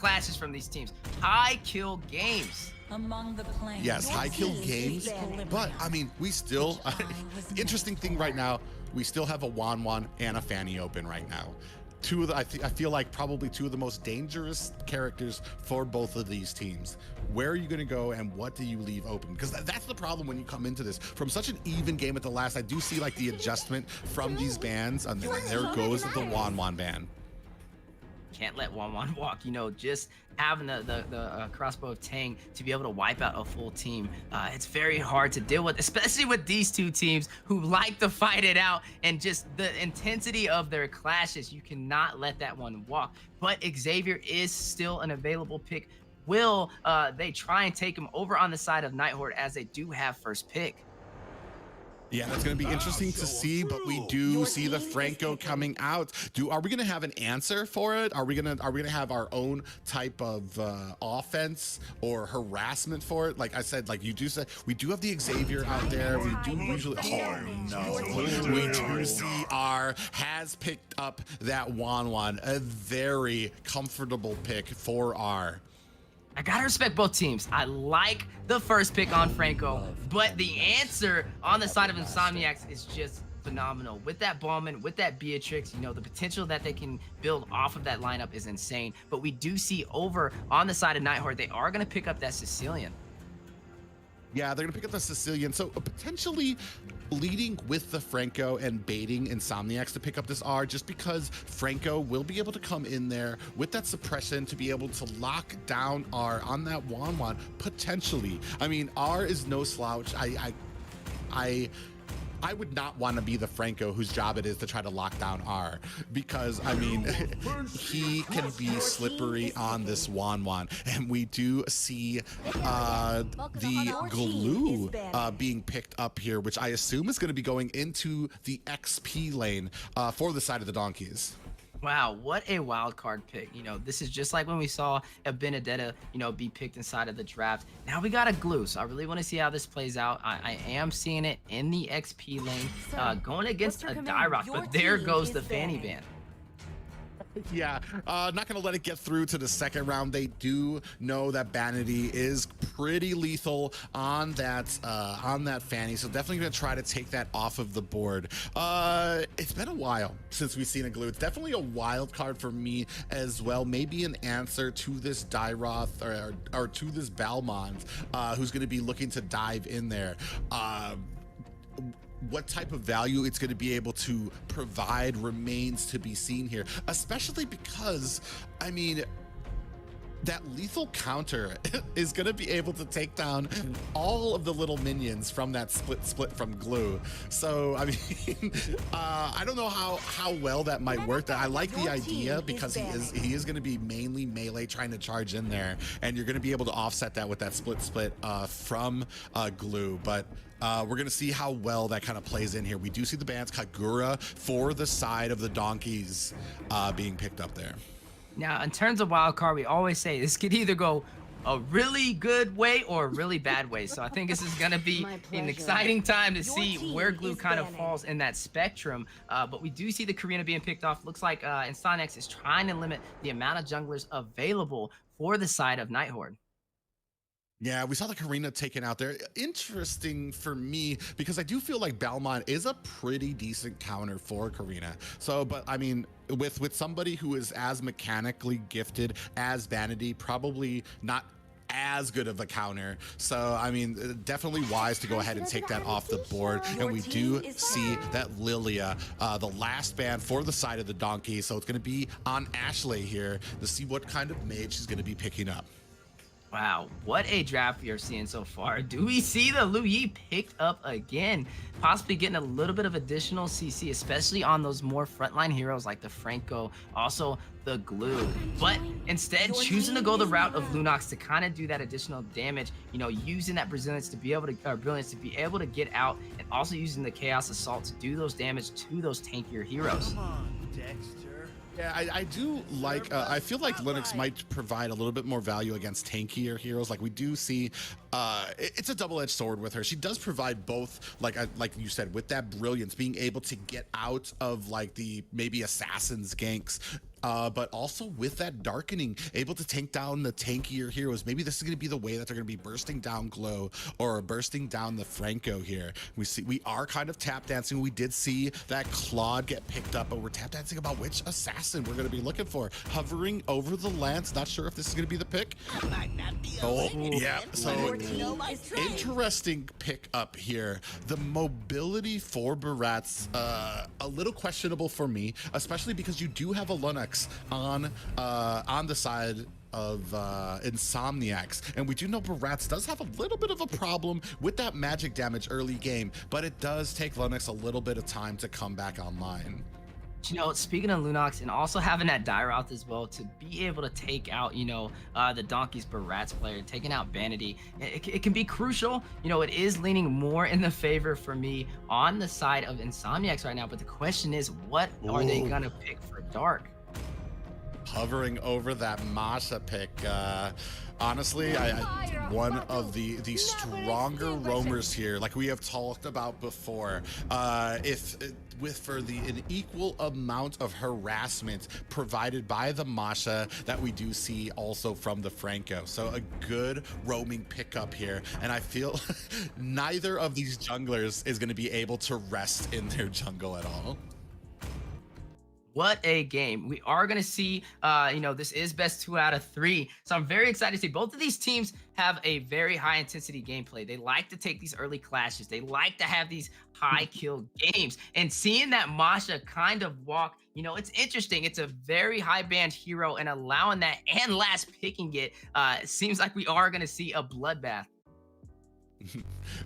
clashes from these teams. High kill games. Among the clans. Yes, high kill games, but I mean, we still, the interesting thing right now, we still have a Wan and a Fanny open right now. Two of the, I feel like probably two of the most dangerous characters for both of these teams. Where are you going to go and what do you leave open? Because that's the problem when you come into this. From such an even game at the last, I do see like the adjustment from these bans, and there goes the Wan ban. Can't let Wan walk. You know, just having the crossbow of Tang to be able to wipe out a full team, it's very hard to deal with, especially with these two teams who like to fight it out, and just the intensity of their clashes. You cannot let that one walk. But Xavier is still an available pick. Will they try and take him over on the side of Nighthorde, as they do have first pick? Yeah, that's going to be interesting to see, but we do see the Franco coming out. Are we going to have an answer for it? Are we going to have our own type of offense or harassment for it? Like I said, like you do say, we do have the Xavier out there. We do usually, oh no, we do see R has picked up that Wan, a very comfortable pick for R. I gotta respect both teams. I like the first pick on Franco, but the answer on the side of Insomniacs is just phenomenal. With that Ballman, with that Beatrix, you know, the potential that they can build off of that lineup is insane. But we do see over on the side of Nighthorde, they are gonna pick up that Sicilian. Yeah, they're gonna pick up the Sicilian, so potentially leading with the Franco and baiting Insomniacs to pick up this R, just because Franco will be able to come in there with that suppression to be able to lock down R on that Wan potentially. I mean, R is no slouch. I would not want to be the Franco whose job it is to try to lock down R, because I mean, he can be slippery on this Wan, and we do see the glue being picked up here, which I assume is going to be going into the XP lane for the side of the donkeys. Wow, what a wild card pick. You know, this is just like when we saw a Benedetta, you know, be picked inside of the draft. Now we got a glue, so I really want to see how this plays out. I am seeing it in the XP lane, going against a Dyrock, but there goes the Fanny ban. Yeah, not gonna let it get through to the second round. They do know that Vanity is pretty lethal on that Fanny, so definitely gonna try to take that off of the board. It's been a while since we've seen a glue. It's definitely a wild card for me as well. Maybe an answer to this Dyroth or to this Balmond, who's gonna be looking to dive in there. What type of value it's going to be able to provide remains to be seen here, especially because, I mean, that lethal counter is going to be able to take down all of the little minions from that split from glue. So I mean, I don't know how well that might work. I like the idea because he is going to be mainly melee trying to charge in there, and you're going to be able to offset that with that split from glue. But we're gonna see how well that kind of plays in here. We do see the bans Kagura for the side of the donkeys being picked up there. Now, in terms of wild card, we always say this could either go a really good way or a really bad way. So I think this is gonna be an exciting time to see where glue kind of falls in that spectrum. But we do see the Karina being picked off. Looks like Insomniacs is trying to limit the amount of junglers available for the side of Nighthorde. Yeah, we saw the Karina taken out there. Interesting for me, because I do feel like Balmond is a pretty decent counter for Karina. So, but I mean, with somebody who is as mechanically gifted as Vanity, probably not as good of a counter. So, I mean, definitely wise to go ahead and take that off the board. And we do see that Lilia, the last ban for the side of the donkey. So it's going to be on Ashley here to see what kind of mage she's going to be picking up. Wow, what a draft we are seeing so far. Do we see the Lu Yi picked up again? Possibly getting a little bit of additional CC, especially on those more frontline heroes like the Franco, also the glue. But instead, choosing to go the route of Lunox to kind of do that additional damage, you know, using that brilliance to be able to get out, and also using the Chaos Assault to do those damage to those tankier heroes. Come on, Dexter. Yeah, I do like, I feel like Linux might provide a little bit more value against tankier heroes. Like we do see, it's a double-edged sword with her. She does provide both, like you said, with that brilliance, being able to get out of like the maybe assassins ganks but also with that darkening, able to take down the tankier heroes. Maybe this is going to be the way that they're going to be bursting down Glow or bursting down the Franco here. We are kind of tap dancing. We did see that Claude get picked up, but we're tap dancing about which assassin we're going to be looking for. Hovering over the Lance, not sure if this is going to be the pick. Oh, yeah. So interesting pick up here. The mobility for Barat's a little questionable for me, especially because you do have a Lunox on the side of Insomniacs, and we do know Barat's does have a little bit of a problem with that magic damage early game, but it does take Lunox a little bit of time to come back online. You know, speaking of Lunox and also having that die route as well to be able to take out, the Donkey's Barat's player, taking out Vanity, it can be crucial. You know, it is leaning more in the favor for me on the side of Insomniacs right now, but the question is, what are they gonna pick for Dark? Hovering over that Masha pick, honestly, one of the stronger roamers here, like we have talked about before. For an equal amount of harassment provided by the Masha that we do see also from the Franco. So a good roaming pickup here, and I feel neither of these junglers is going to be able to rest in their jungle at all. What a game. We are going to see, this is best 2 out of 3. So I'm very excited to see both of these teams have a very high intensity gameplay. They like to take these early clashes. They like to have these high kill games. And seeing that Masha kind of walk, it's interesting. It's a very high band hero, and allowing that and last picking it, seems like we are going to see a bloodbath.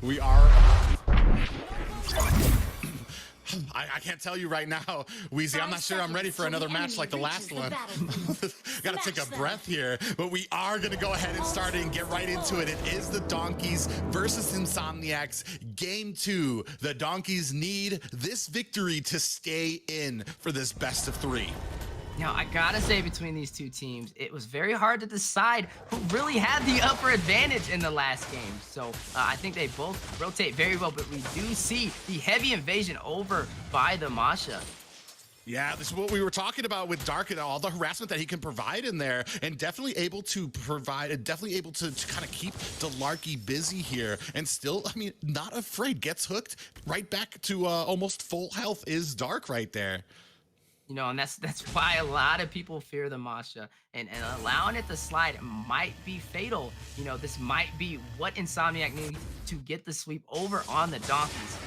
We are. I can't tell you right now, Weezy. I'm not sure I'm ready for another match like the last one. Gotta take a breath here, but we are gonna go ahead and start and get right into it. It is the Donkeys versus Insomniacs. Game 2. The Donkeys need this victory to stay in for this best of 3. Now, I gotta say, between these two teams, it was very hard to decide who really had the upper advantage in the last game. So I think they both rotate very well, but we do see the heavy invasion over by the Masha. Yeah, this is what we were talking about with Dark and all the harassment that he can provide in there, and definitely able to provide, and definitely able to kind of keep Delarky busy here, and still, I mean, not afraid, gets hooked right back to almost full health is Dark right there. And that's why a lot of people fear the Masha, and allowing it to slide might be fatal. This might be what Insomniac needs to get the sweep over on the Donkeys.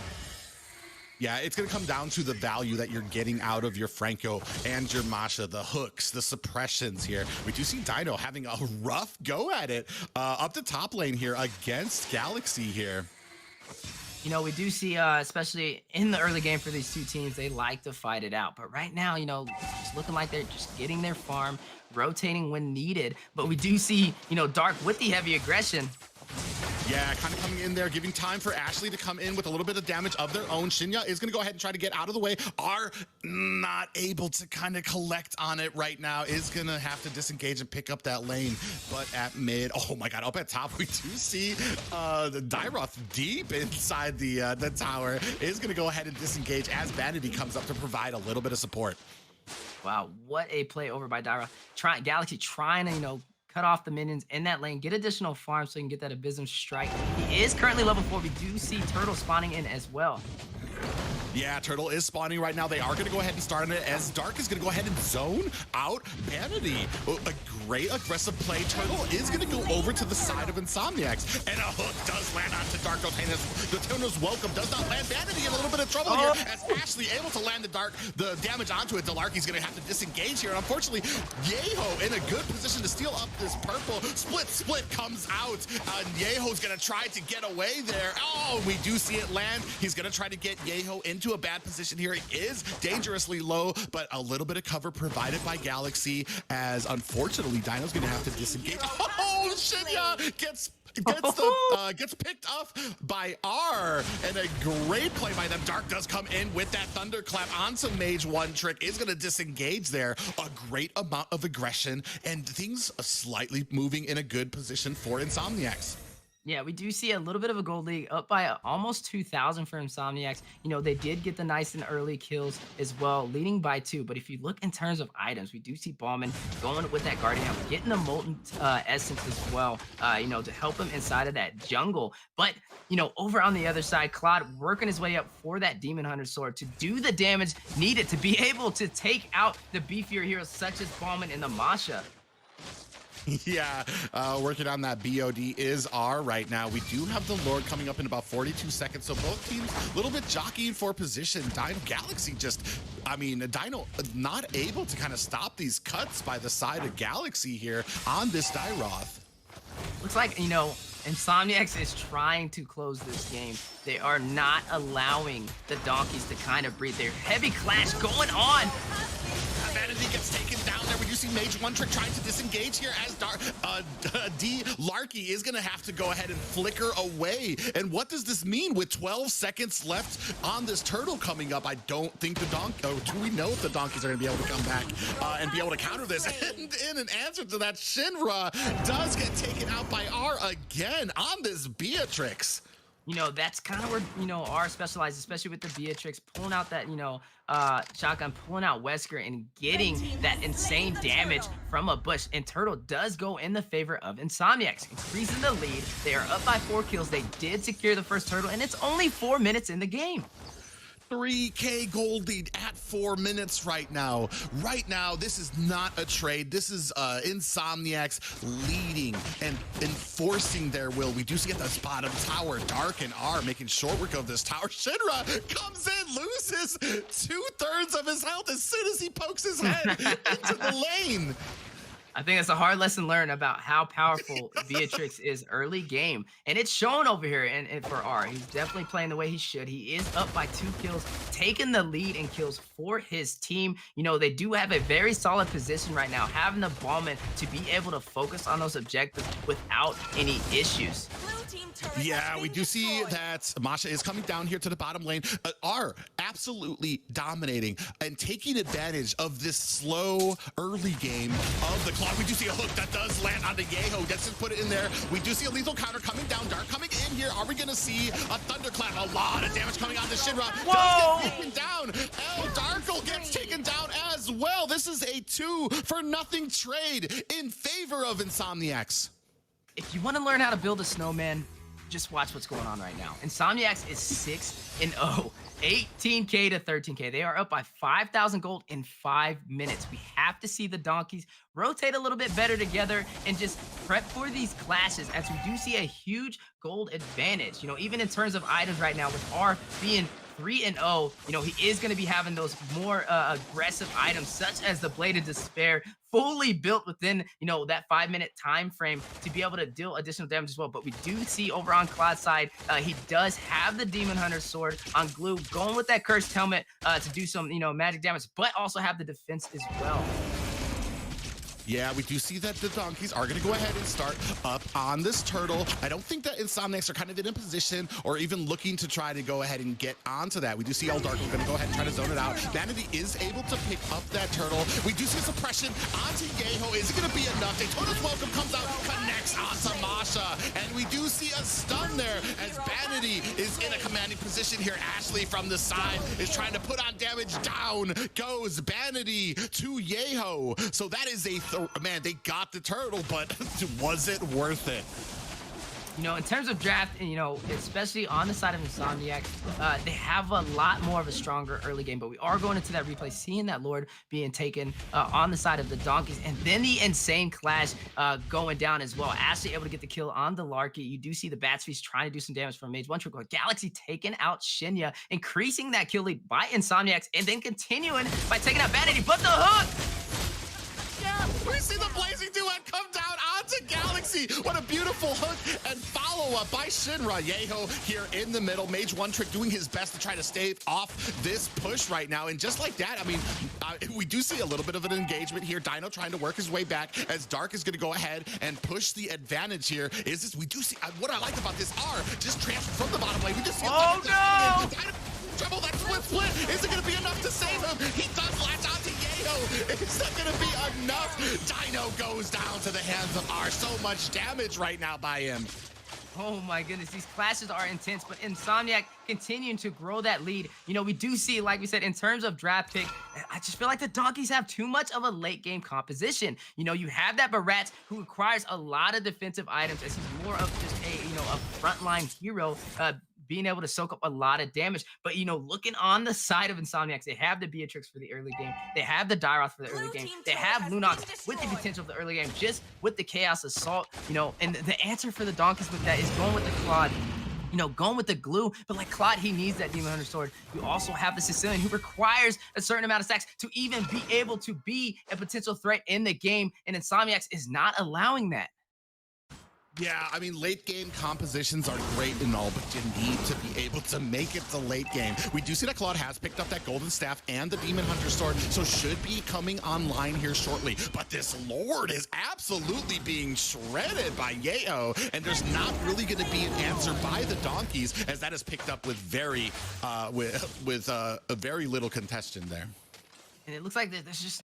Yeah, it's going to come down to the value that you're getting out of your Franco and your Masha, the hooks, the suppressions here. We do see Dino having a rough go at it up the top lane here against Galaxy here. We do see, especially in the early game for these two teams, they like to fight it out. But right now, it's looking like they're just getting their farm, rotating when needed. But we do see, Dark with the heavy aggression. Yeah, kind of coming in there, giving time for Ashley to come in with a little bit of damage of their own. Shinya is going to go ahead and try to get out of the way. Are not able to kind of collect on it right now. Is going to have to disengage and pick up that lane. But at mid, oh my God, up at top, we do see the Dyroth deep inside the tower. Is going to go ahead and disengage as Vanity comes up to provide a little bit of support. Wow, what a play over by Dyroth. Galaxy trying to, cut off the minions in that lane, get additional farm so he can get that Abysm Strike. He is currently level 4. We do see Turtle spawning in as well. Yeah, Turtle is spawning right now. They are going to go ahead and start on it as Dark is going to go ahead and zone out Vanity. A great aggressive play. Turtle is going to go over to the side of Insomniacs, and a hook does land onto Dark. Dotaino's welcome does not land. Vanity in a little bit of trouble here as Ashley able to land the damage onto it. Delarky's going to have to disengage here, and unfortunately, Yeho in a good position to steal up this purple. Split comes out, and Yeho's going to try to get away there. Oh, we do see it land. He's going to try to get Yeho into a bad position here. It is dangerously low, but a little bit of cover provided by Galaxy, as unfortunately Dino's gonna have to disengage. Oh, Shinya gets picked up by R, and a great play by them. Dark does come in with that thunderclap onto Mage 1 trick, is gonna disengage there. A great amount of aggression, and things slightly moving in a good position for Insomniacs. Yeah, we do see a little bit of a gold lead up by almost 2,000 for Insomniacs. They did get the nice and early kills as well, leading by 2. But if you look in terms of items, we do see Ballman going with that Guardian Helmet, getting the Molten Essence as well, to help him inside of that jungle. But, over on the other side, Claude working his way up for that Demon Hunter sword to do the damage needed to be able to take out the beefier heroes such as Ballman and the Masha. Yeah, working on that BOD is R right now. We do have the Lord coming up in about 42 seconds, so both teams a little bit jockeying for position. Dino Galaxy Dino not able to kind of stop these cuts by the side of Galaxy here on this Dyroth. Looks like, Insomniacs is trying to close this game. They are not allowing the donkeys to kind of breathe. Their heavy clash going on. Vanity gets taken down there. We do see Mage One Trick trying to disengage here as D Larky is going to have to go ahead and flicker away. And what does this mean with 12 seconds left on this turtle coming up? I don't think the do we know if the donkeys are going to be able to come back and be able to counter this? And in an answer to that, Shinra does get taken out by R again on this Beatrix. That's kind of where, R specializes, especially with the Beatrix, pulling out that, shotgun, pulling out Wesker and getting that insane damage from a bush. And Turtle does go in the favor of Insomniacs, increasing the lead. They are up by 4 kills. They did secure the first turtle, and it's only 4 minutes in the game. 3K gold lead at 4 minutes right now. Right now, this is not a trade. This is Insomniacs leading and enforcing their will. We do see at the bottom tower, Dark and R making short work of this tower. Shinra comes in, loses 2/3 of his health as soon as he pokes his head into the lane. I think it's a hard lesson learned about how powerful Beatrix is early game. And it's shown over here and for R. He's definitely playing the way he should. He is up by 2 kills, taking the lead in kills for his team. They do have a very solid position right now, having the Ballman to be able to focus on those objectives without any issues. Yeah, we do see that Masha is coming down here to the bottom lane. R absolutely dominating and taking advantage of this slow early game of the clock. We do see a hook that does land on the Yeho. Gets to put it in there. We do see a lethal counter coming down. Dark coming in here. Are we going to see a thunderclap? A lot of damage coming on the Shinra. Whoa! Does get taken down. El Darkle gets taken down as well. This is a 2-for-nothing trade in favor of Insomniacs. If you want to learn how to build a snowman, just watch what's going on right now. Insomniacs is 6-0, 18K to 13K. They are up by 5,000 gold in 5 minutes. We have to see the donkeys rotate a little bit better together and just prep for these clashes, as we do see a huge gold advantage. Even in terms of items right now, with R being 3-0, he is going to be having those more aggressive items, such as the Blade of Despair, fully built within, that 5-minute time frame to be able to deal additional damage as well. But we do see over on Claude's side, he does have the Demon Hunter sword on Glue, going with that Cursed Helmet to do some, magic damage, but also have the defense as well. Yeah, we do see that the donkeys are going to go ahead and start up on this turtle. I don't think that Insomniacs are kind of in a position or even looking to try to go ahead and get onto that. We do see El Darkle going to go ahead and try to zone it out. Vanity is able to pick up that turtle. We do see suppression onto Yeho. Is it going to be enough? Daytona's Welcome comes out, connects onto Masha. And we do see a stun there as Vanity is in a commanding position here. Ashley from the side is trying to put on damage. Down goes Vanity to Yeho. So that is a man, they got the turtle, but was it worth it? In terms of draft, especially on the side of Insomniac, they have a lot more of a stronger early game, but we are going into that replay, seeing that Lord being taken on the side of the donkeys, and then the insane clash going down as well. Ashley able to get the kill on the Larky. You do see the Bats Feast trying to do some damage from Mage One Trick. Galaxy taking out Shinya, increasing that kill lead by Insomniacs, and then continuing by taking out Vanity, but the hook! We see the Blazing Duet come down onto Galaxy. What a beautiful hook and follow-up by Shinra. Yeho here in the middle. Mage One Trick doing his best to try to stave off this push right now. And just like that, we do see a little bit of an engagement here. Dino trying to work his way back as Dark is going to go ahead and push the advantage here. We do see, what I like about this R, just transfer from the bottom lane. We just see Trouble, that split. Is it going to be enough to save him? He does latch onto Yeho. Is that going to be enough? Dino goes down to the hands of R. So much damage right now by him. Oh my goodness, these clashes are intense, but Insomniac continuing to grow that lead. You know, we do see, like we said, in terms of draft pick, I just feel like the Donkeys have too much of a late game composition. You know, you have that Barat who requires a lot of defensive items as he's more of just a frontline hero. Being able to soak up a lot of damage. But, you know, looking on the side of Insomniacs, they have the Beatrix for the early game. They have the Dyroth for the early game. They have Lunox with the potential of the early game, just with the Chaos Assault, you know, and the answer for the Donkeys with that is going with the Claude. You know, going with the glue, but like Claude, he needs that Demon Hunter sword. You also have the Sicilian who requires a certain amount of stacks to even be able to be a potential threat in the game, and Insomniacs is not allowing that. Yeah, I mean, late game compositions are great and all, but you need to be able to make it to late game. We do see that Claude has picked up that golden staff and the Demon Hunter sword, so should be coming online here shortly. But this Lord is absolutely being shredded by Yeo, and there's not really going to be an answer by the Donkeys, as that is picked up with very a very little contestation there. And it looks like there's just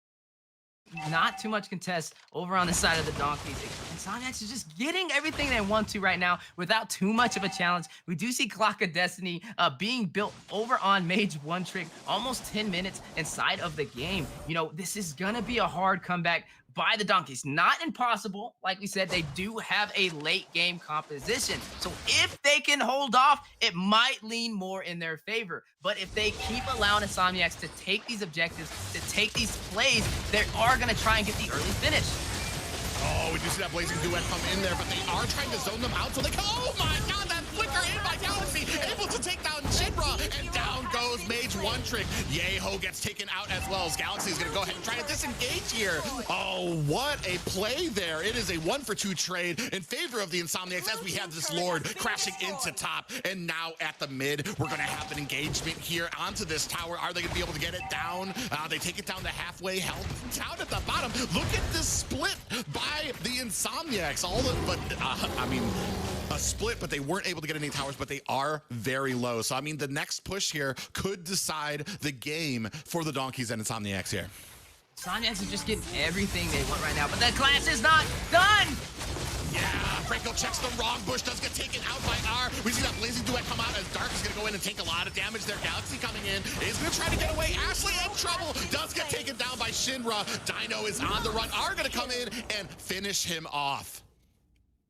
not too much contest over on the side of the Donkeys. Insomniacs is just getting everything they want to right now without too much of a challenge. We do see Clock of Destiny being built over on Mage One Trick almost 10 minutes inside of the game. You know, this is gonna be a hard comeback by the Donkeys. Not impossible. Like we said, they do have a late game composition. So if they can hold off, it might lean more in their favor. But if they keep allowing Insomniacs to take these objectives, to take these plays, they are going to try and get the early finish. Oh, we do see that Blazing Duet come in there, but they are trying to zone them out, so they go, oh my god, that flicker in by Galaxy, able to take down Shinra, and down goes Mage One Trick. Yeho gets taken out as well, as Galaxy is going to go ahead and try to disengage here. Oh, what a play there. It is a 1-for-2 trade in favor of the Insomniacs, as we have this Lord crashing into top, and now at the mid, we're going to have an engagement here onto this tower. Are they going to be able to get it down? They take it down to halfway, held down at the bottom. Look at this split by the Insomniacs. I mean, a split, but they weren't able to get any towers, but they are very low. So, I mean, the next push here could decide the game for the Donkeys and Insomniacs here. Insomniacs is just getting everything they want right now, but the class is not done! Yeah, Franco checks the wrong bush, does get taken out by R. We see that Blazing Duet come out as Dark is going to go in and take a lot of damage there. Galaxy coming in, is going to try to get away. Ashley in trouble, does get taken down by Shinra. Dino is on the run. R going to come in and finish him off.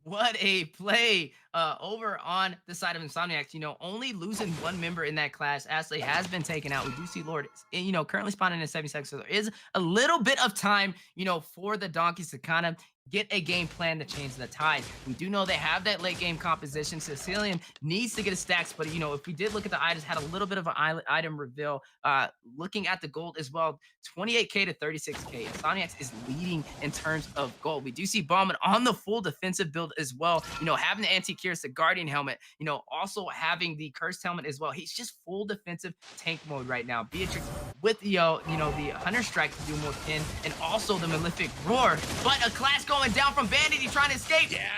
What a play over on the side of Insomniacs. You know, only losing one member in that class. Ashley has been taken out. We do see Lord, you know, currently spawning in 70 seconds. So there is a little bit of time, you know, for the Donkeys to kind of get a game plan to change the tide. We do know they have that late game composition. Sicilian needs to get his stacks, but, you know, if we did look at the items, had a little bit of an item reveal. Looking at the gold as well, 28k to 36k. Insomniacs is leading in terms of gold. We do see Bauman on the full defensive build as well. You know, having the anti-Curse, the Guardian helmet, you know, also having the Cursed helmet as well. He's just full defensive tank mode right now. Beatrix with the, you know, the Hunter Strike to do more pin, and also the Malefic Roar. But a class going down from Bandit. He's trying to escape. Yeah.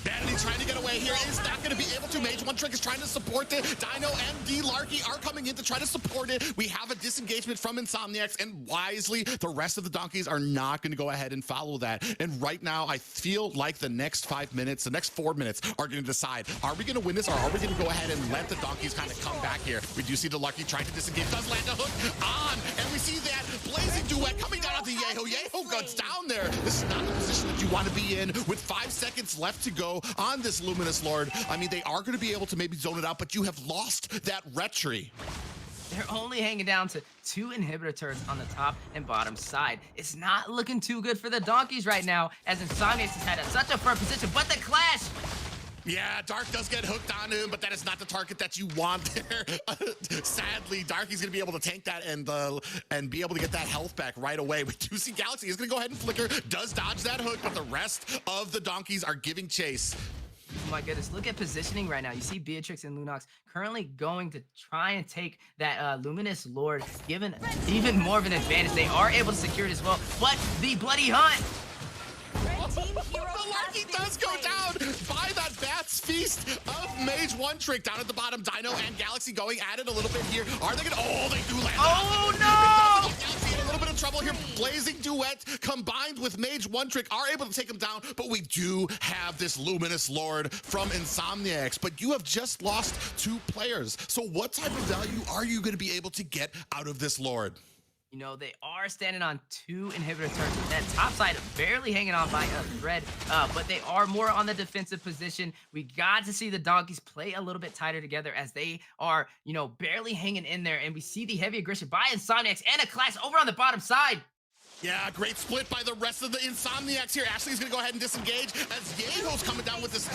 Bandit trying to get away here, is not going to be able to. Mage One Trick is trying to support it. Dino and D Larky are coming in to try to support it. We have a disengagement from Insomniacs, and wisely, the rest of the Donkeys are not going to go ahead and follow that. And right now, I feel like the next 5 minutes, the next 4 minutes are going to decide, are we going to win this, or are we going to go ahead and let the Donkeys kind of come back here? We do see the Larky trying to disengage, does land a hook on, and we see that Blazing Duet coming down onto Yeho. Yeho guns down there. This is not the position that you want to be in with 5 seconds left to go on this Luminous Lord. I mean, they are going to be able to maybe zone it out, but you have lost that retry. They're only hanging down to 2 inhibitor turrets on the top and bottom side. It's not looking too good for the Donkeys right now, as Insomniacs has had such a firm position, but the clash. Yeah, Dark does get hooked onto him, but that is not the target that you want there. Sadly, Darky's going to be able to tank that and be able to get that health back right away. We do see Galaxy is going to go ahead and flicker, does dodge that hook, but the rest of the Donkeys are giving chase. Oh my goodness, look at positioning right now. You see Beatrix and Lunox currently going to try and take that Luminous Lord, given even more of an advantage. They are able to secure it as well, but the Bloody Hunt. The Larky does go down by that Bat's Feast of Mage One Trick. Down at the bottom, Dino and Galaxy going at it a little bit here. Are they gonna? Oh, they do land. Oh no! Galaxy in a little bit of trouble here. Blazing Duet combined with Mage One Trick are able to take him down, but we do have this Luminous Lord from Insomniacs. But you have just lost 2 players. So what type of value are you going to be able to get out of this Lord? You know, they are standing on 2 inhibitor turrets with that top side barely hanging on by a thread, but they are more on the defensive position. We got to see the donkeys play a little bit tighter together as they are, you know, barely hanging in there. And we see the heavy aggression by Insomniacs and a class over on the bottom side. Yeah, great split by the rest of the Insomniacs here. Ashley's gonna go ahead and disengage as Yeho's coming down with this,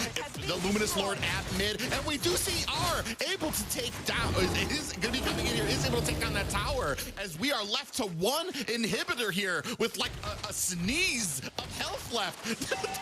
the Luminous Lord at mid. And we do see R able to take down, is gonna be coming in here, is able to take down that tower as we are left to 1 inhibitor here with like a sneeze of health left.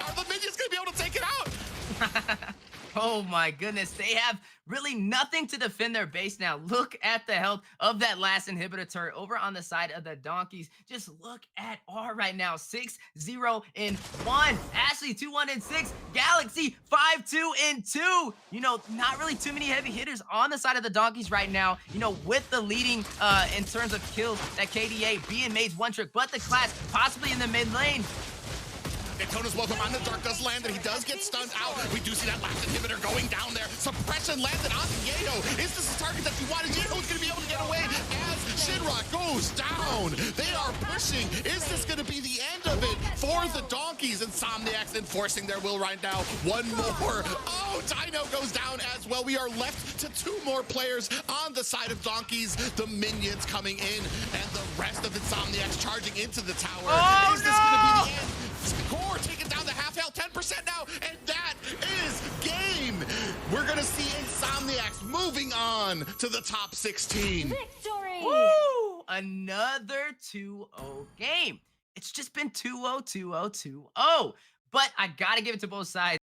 Are the minions gonna be able to take it out? Oh my goodness, they have really nothing to defend their base now. Look at the health of that last inhibitor turret over on the side of the donkeys. Just look at R right now, 6-0 in 1. Ashley 2-1 in 6. Galaxy 5-2 in 2. You know, not really too many heavy hitters on the side of the donkeys right now. You know, with the leading in terms of kills, that KDA being Mage One Trick, but the class possibly in the mid lane. Daytona's welcome on the Dark does land, and he does get stunned out. We do see that last inhibitor going down there. Suppression landed on Yeho. Is this the target that you wanted? Yeho's going to be able to get away as Shinra goes down. They are pushing. Is this going to be the end of it for the donkeys? Insomniacs enforcing their will right now. 1 more. Oh, Dino goes down as well. We are left to 2 more players on the side of donkeys. The minions coming in, and the rest of Insomniacs charging into the tower. Oh, is this going to be the end? Core taking down the half health, 10% now, and that is game. We're gonna see Insomniacs moving on to the top 16. Victory! Woo! Another 2-0 game. It's just been 2-0, 2-0, 2-0. But I gotta give it to both sides.